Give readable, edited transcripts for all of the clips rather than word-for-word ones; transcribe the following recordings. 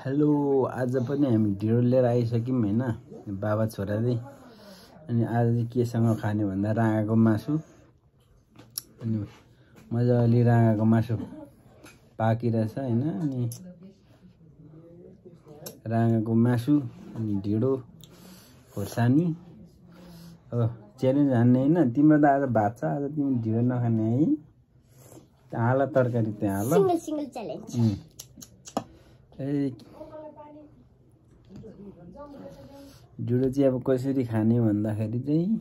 hello आज पनि हामी ढिँडो लिएर आइसक्यौँ हैन बाबा छोराले अनि आज चाहिँ केसँग खाने भन्दा राँगाको मासु अनि मजाले राँगाको मासु पाकिरहेछ हैन अनि राँगाको मासु अनि ढिँडो खोर्सानी अब च्यालेन्ज हान्ने हैन तिम्रो त आज भात छ आज तिमी ढिँडो नखाने है हाल तरकारी त्यहाँ हाल सिंगल च्यालेन्ज ढिँडो चाहिँ अब कसरी खाने भन्दाखेरि चाहिँ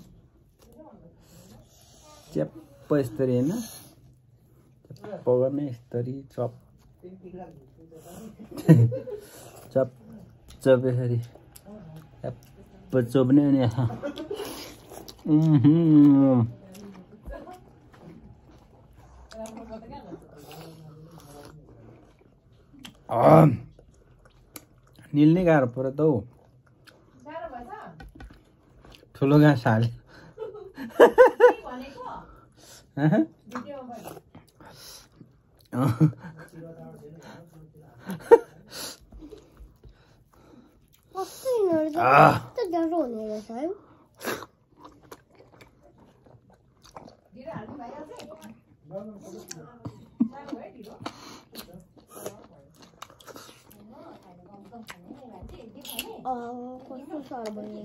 च्याप्प यसरी हैन च्याप्प गर्ने यसरी चप चप चप यसरी च्याप्प चोप्ने अनि निल्ने गाह्रो पऱ्यो त हौ ठुलो घाँस हाल्यो कस्तो साह्रो भयो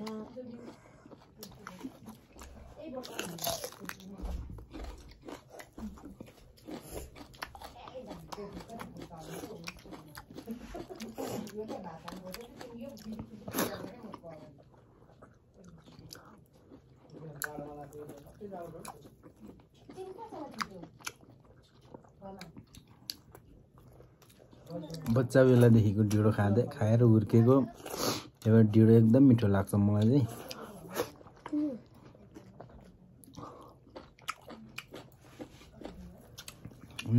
बच्चा बेलादेखिको ढिँडो खाएर हुर्केको एउटा ढिँडो एकदम मिठो लाग्छ मलाई चाहिँ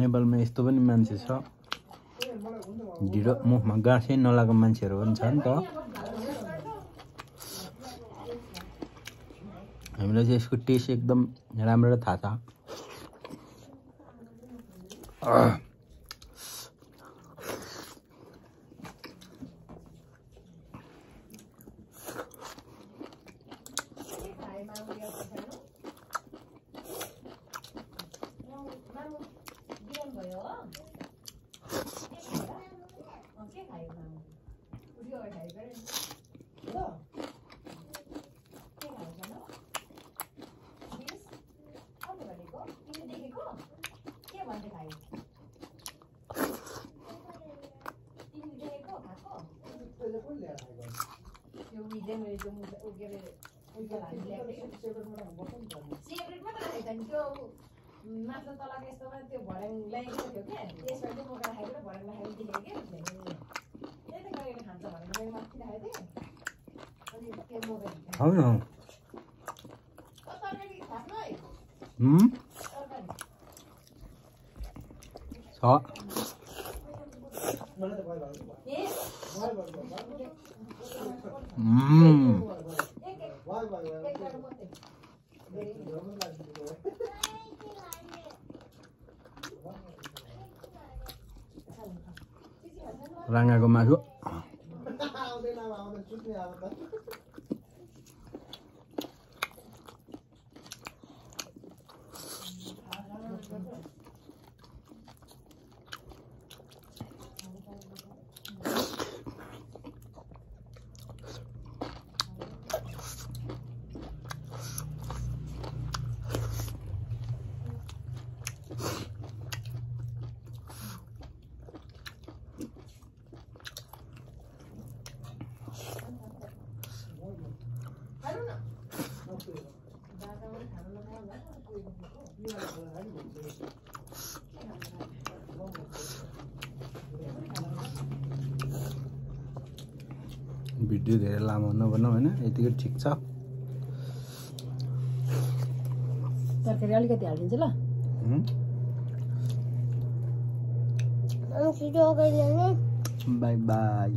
नेपालमा यस्तो पनि मान्छे छ ढिँडो मुखमा गाँसै नलागेको मान्छेहरू पनि छ नि त हामीलाई चाहिँ यसको टेस्ट एकदम राम्रो थाहा छ राँगाको मासु भिडियो धेरै लामो नबनाऊ हैन यतिकै ठिक छ तरकारी अलिकति हालिदिन्छु ल बाई बाई